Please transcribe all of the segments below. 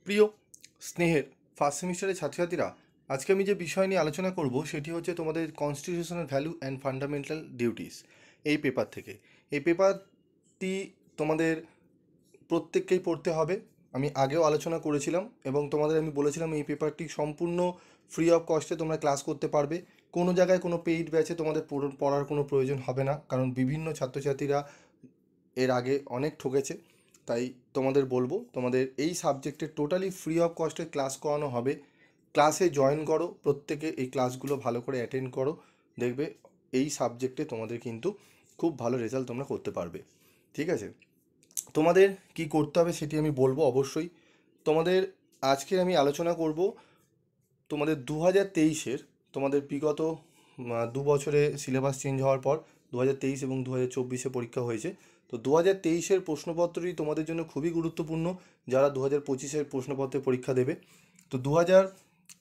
প্রিয় স্নেহের ফার্স্ট সেমিস্টারের ছাত্রছাত্রীরা, আজকে আমি যে বিষয় নিয়ে আলোচনা করব সেটি হচ্ছে তোমাদের constitutional value and fundamental duties এই পেপার থেকে। এই পেপারটি তোমাদের প্রত্যেককেই পড়তে হবে। আমি আগেও আলোচনা করেছিলাম এবং তোমাদের আমি বলেছিলাম এই পেপারটি সম্পূর্ণ ফ্রি অফ কস্টে তোমরা ক্লাস করতে পারবে। কোনো জায়গায় কোনো পেইড ব্যাচে তোমাদের পড়ার কোনো প্রয়োজন হবে না, কারণ বিভিন্ন ছাত্রছাত্রীরা এর আগে অনেক ঠকেছে। তাই তোমাদের বলবো, তোমাদের এই সাবজেক্টে টোটালি ফ্রি অফ কস্টে ক্লাস করানো হবে। ক্লাসে জয়েন করো, প্রত্যেকে এই ক্লাসগুলো ভালো করে অ্যাটেন্ড করো, দেখবে এই সাবজেক্টে তোমাদের কিন্তু খুব ভালো রেজাল্ট তোমরা করতে পারবে। ঠিক আছে, তোমাদের কি করতে হবে সেটি আমি বলবো অবশ্যই। তোমাদের আজকে আমি আলোচনা করব তোমাদের 2023-এর, তোমাদের বিগত 2 বছরে সিলেবাস চেঞ্জ হওয়ার পর 2023 এবং 2024-এ পরীক্ষা হয়েছে। তো 2023-এর প্রশ্নপত্রটি তোমাদের জন্য খুবই গুরুত্বপূর্ণ, যারা 2025-এর প্রশ্নপত্রে পরীক্ষা দেবে। তো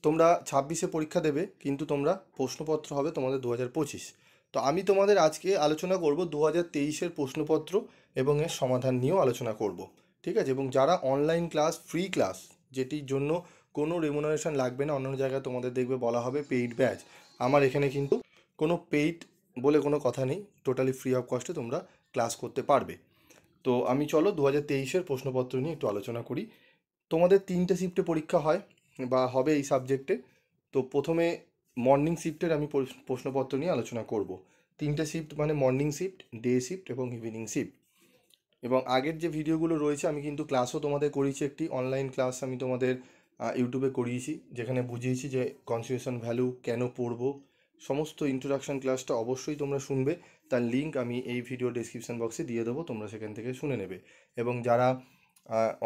তোমরা 26-এ পরীক্ষা দেবে, কিন্তু তোমরা প্রশ্নপত্র হবে তোমাদের 2025। তো আমি তোমাদের আজকে আলোচনা করব 2023-এর প্রশ্নপত্র এবং এর সমাধান নিয়েও আলোচনা করব। ঠিক আছে, এবং যারা অনলাইন ক্লাস, ফ্রি ক্লাস, যেটির জন্য কোনো রেমুনারেশন লাগবে না, অন্য জায়গায় তোমাদের দেখবে বলা হবে পেইড ব্যাচ। আমার এখানে কিন্তু কোনো পেইড বলে কোনো কথা নেই, টোটালি ফ্রি অফ কস্টে তোমরা ক্লাস করতে পারবে। তো আমি চলো 2023-এর প্রশ্নপত্র নিয়ে একটু আলোচনা করি। তোমাদের 3টে শিফটে পরীক্ষা হয় বা হবে এই সাবজেক্টে। তো প্রথমে মর্নিং শিফটের আমি প্রশ্নপত্র নিয়ে আলোচনা করব। 3টে শিফট মানে মর্নিং শিফট, ডে শিফট এবং ইভিনিং শিফট। এবং আগের যে ভিডিওগুলো রয়েছে আমি কিন্তু ক্লাসও তোমাদের করিয়েছি, একটি অনলাইন ক্লাস আমি তোমাদের ইউটিউবে করিয়েছি, যেখানে বুঝিয়েছি যে কনস্টিটিউশন ভ্যালু কেন পড়বো। সমস্ত ইন্ট্রোডাকশন ক্লাসটা অবশ্যই তোমরা শুনবে, তার লিঙ্ক আমি এই ভিডিও ডেসক্রিপশন বক্সে দিয়ে দেবো, তোমরা সেখান থেকে শুনে নেবে। এবং যারা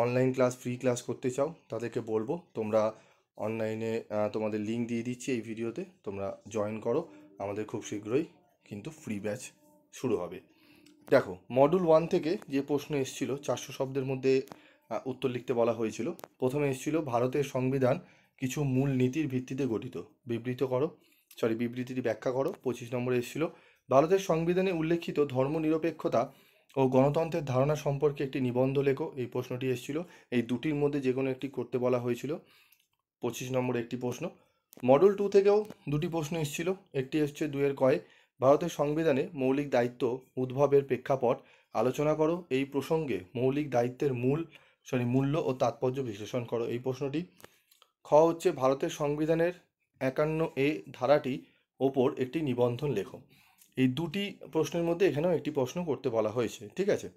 অনলাইন ক্লাস, ফ্রি ক্লাস করতে চাও তাদেরকে বলবো তোমরা অনলাইনে তোমাদের লিঙ্ক দিয়ে দিচ্ছি এই ভিডিওতে, তোমরা জয়েন করো। আমাদের খুব শীঘ্রই কিন্তু ফ্রি ব্যাচ শুরু হবে। দেখো, মডুল 1 থেকে যে প্রশ্ন এসেছিল 400 শব্দের মধ্যে উত্তর লিখতে বলা হয়েছিল। প্রথমে এসেছিল ভারতের সংবিধান কিছু মূল নীতির ভিত্তিতে গঠিত, বিবৃতিটি ব্যাখ্যা করো। 25 নম্বরে এসেছিল ভারতের সংবিধানে উল্লেখিত ধর্মনিরপেক্ষতা ও গণতন্ত্রের ধারণা সম্পর্কে একটি নিবন্ধ লেখো। এই প্রশ্নটি এসেছিল। এই দুটির মধ্যে যে কোনো একটি করতে বলা হয়েছিল। 25 নম্বরে একটি প্রশ্ন। মডেল 2 থেকেও দুটি প্রশ্ন এসেছিল। একটি এসছে 2-এর কয়ে, ভারতের সংবিধানে মৌলিক দায়িত্ব উদ্ভবের প্রেক্ষাপট আলোচনা করো। এই প্রসঙ্গে মৌলিক দায়িত্বের মূল্য ও তাৎপর্য বিশ্লেষণ করো। এই প্রশ্নটি। খ হচ্ছে ভারতের সংবিধানের 51A ধারাটি ওপর একটি নিবন্ধন লেখো। এই দুটি প্রশ্নের মধ্যে এখানেও একটি প্রশ্ন করতে বলা হয়েছে। ঠিক আছে,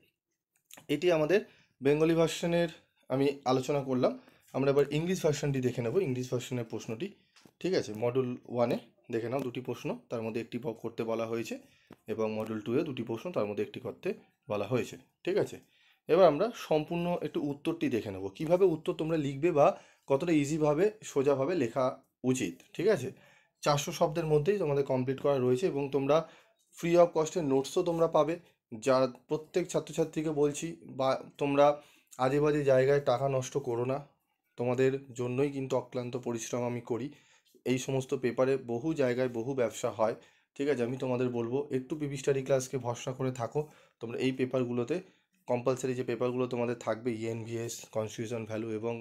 এটি আমাদের বেঙ্গলি ভার্সনের আমি আলোচনা করলাম। আমরা এবার ইংলিশ ভার্সনটি দেখে নেব, ইংলিশ ভার্সনের প্রশ্নটি। ঠিক আছে, মডুল 1-এ দেখে নাও দুটি প্রশ্ন, তার মধ্যে একটি করতে বলা হয়েছে, এবং মডুল 2-এ দুটি প্রশ্ন, তার মধ্যে একটি করতে বলা হয়েছে। ঠিক আছে, এবার আমরা সম্পূর্ণ একটু উত্তরটি দেখে নেব, কীভাবে উত্তর তোমরা লিখবে বা কতটা ইজিভাবে সোজাভাবে লেখা উচিত। ঠিক আছে, 400 শব্দের মধ্যেই তোমাদের কমপ্লিট করা রয়েছে, এবং তোমরা ফ্রি অফ কস্টের নোটসও তোমরা পাবে। যা প্রত্যেক ছাত্রছাত্রীকে বলছি, বা তোমরা আজে বাজে জায়গায় টাকা নষ্ট করো না, তোমাদের জন্যই কিন্তু অক্লান্ত পরিশ্রম আমি করি। এই সমস্ত পেপারে বহু জায়গায় বহু ব্যবসা হয়। ঠিক আছে, আমি তোমাদের বলবো একটু পিপি স্টাডি ক্লাসকে ভরসা করে থাকো। তোমরা এই পেপারগুলোতে কম্পালসারি যে পেপারগুলো তোমাদের থাকবে, ইএনভিএস, কনস্টিটিউশন ভ্যালু এবং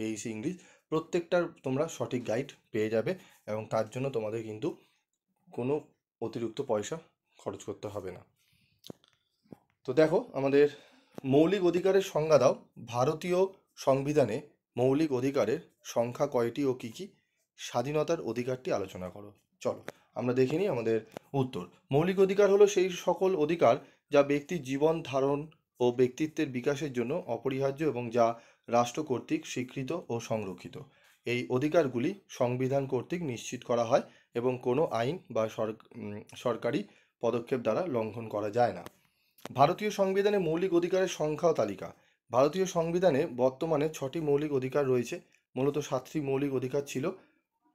এইসি ইংলিশ, প্রত্যেকটার তোমরা সঠিক গাইড পেয়ে যাবে, এবং তার জন্য তোমাদের কিন্তু কোনো অতিরিক্ত পয়সা খরচ করতে হবে না। তো দেখো, আমাদের মৌলিক অধিকারের সংজ্ঞা দাও। ভারতীয় সংবিধানে মৌলিক অধিকারের সংখ্যা কয়টি ও কী কী? স্বাধীনতার অধিকারটি আলোচনা করো। চলো আমরা দেখে নিই আমাদের উত্তর। মৌলিক অধিকার হলো সেই সকল অধিকার যা ব্যক্তির জীবন ধারণ ও ব্যক্তিত্বের বিকাশের জন্য অপরিহার্য এবং যা রাষ্ট্র কর্তৃক স্বীকৃত ও সংরক্ষিত। এই অধিকারগুলি সংবিধান কর্তৃক নিশ্চিত করা হয় এবং কোনো আইন বা সরকারি পদক্ষেপ দ্বারা লঙ্ঘন করা যায় না। ভারতীয় সংবিধানে মৌলিক অধিকারের সংখ্যা ও তালিকা। ভারতীয় সংবিধানে বর্তমানে 6টি মৌলিক অধিকার রয়েছে। মূলত 7টি মৌলিক অধিকার ছিল।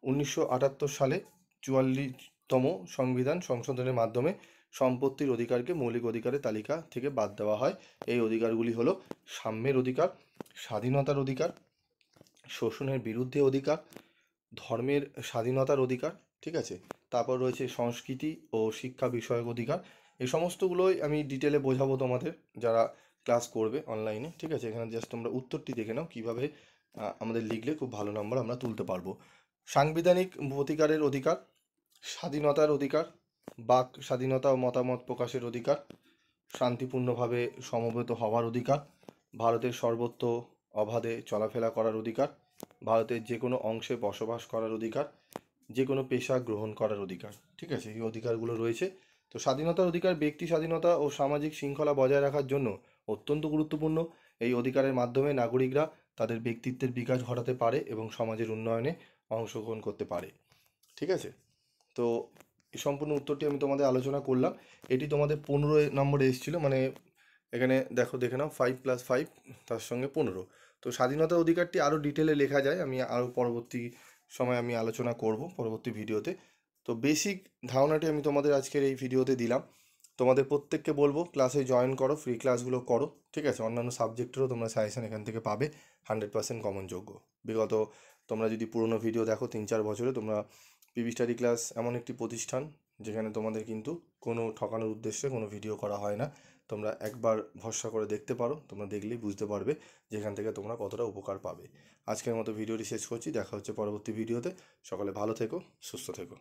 1978 সালে 44তম সংবিধান সংশোধনের মাধ্যমে সম্পত্তির অধিকারকে মৌলিক অধিকারের তালিকা থেকে বাদ দেওয়া হয়। এই অধিকারগুলি হলো সাম্যের অধিকার, স্বাধীনতার অধিকার, শোষণের বিরুদ্ধে অধিকার, ধর্মের স্বাধীনতার অধিকার। ঠিক আছে, তারপর রয়েছে সংস্কৃতি ও শিক্ষা বিষয়ক অধিকার। এই সমস্তগুলোই আমি ডিটেলে বোঝাবো তোমাদের যারা ক্লাস করবে অনলাইনে। ঠিক আছে, এখানে জাস্ট তোমরা উত্তরটি দেখে নাও কীভাবে আমাদের লিখলে খুব ভালো নম্বর আমরা তুলতে পারবো। সাংবিধানিক প্রতিকারের অধিকার, স্বাধীনতার অধিকার, বাক স্বাধীনতা ও মতামত প্রকাশের অধিকার, শান্তিপূর্ণভাবে সমবেত হওয়ার অধিকার, ভারতের সর্বত্র অবাধে চলাফেরা করার অধিকার, ভারতের যে কোনো অংশে বসবাস করার অধিকার, যে কোনো পেশা গ্রহণ করার অধিকার। ঠিক আছে, এই অধিকারগুলো রয়েছে। তো স্বাধীনতার অধিকার ব্যক্তি স্বাধীনতা ও সামাজিক শৃঙ্খলা বজায় রাখার জন্য অত্যন্ত গুরুত্বপূর্ণ। এই অধিকারের মাধ্যমে নাগরিকরা তাদের ব্যক্তিত্বের বিকাশ ঘটাতে পারে এবং সমাজের উন্নয়নে অংশগ্রহণ করতে পারে। ঠিক আছে, তো এই সম্পূর্ণ উত্তরটি আমি তোমাদের আলোচনা করলাম। এটি তোমাদের 15 নম্বরে এসেছিলো, মানে এখানে দেখো, দেখে নাও 5+5 তার সঙ্গে 15। তো স্বাধীনতার অধিকারটি আরও ডিটেলে লেখা যায়, আমি আরও পরবর্তী সময় আমি আলোচনা করব পরবর্তী ভিডিওতে। তো বেসিক ধারণাটি আমি তোমাদের আজকের এই ভিডিওতে দিলাম। তোমাদের প্রত্যেককে বলবো ক্লাসে জয়েন করো, ফ্রি ক্লাসগুলো করো। ঠিক আছে, অন্যান্য সাবজেক্টেরও তোমরা সাজেশন এখান থেকে পাবে, 100% কমন যোগ্য। বিগত তোমরা যদি পুরনো ভিডিও দেখো 3-4 বছরে, তোমরা পিবি স্টাডি ক্লাস এমন একটি প্রতিষ্ঠান যেখানে তোমাদের কিন্তু কোনো ঠকানোর উদ্দেশ্যে কোনো ভিডিও করা হয় না। তোমরা একবার ভরসা করে দেখতে পারো, তোমরা দেখলেই বুঝতে পারবে যেখান থেকে তোমরা কতটা উপকার পাবে। আজকের মতো ভিডিওটি শেষ করছি, দেখা হচ্ছে পরবর্তী ভিডিওতে। সকলে ভালো থেকো, সুস্থ থেকো।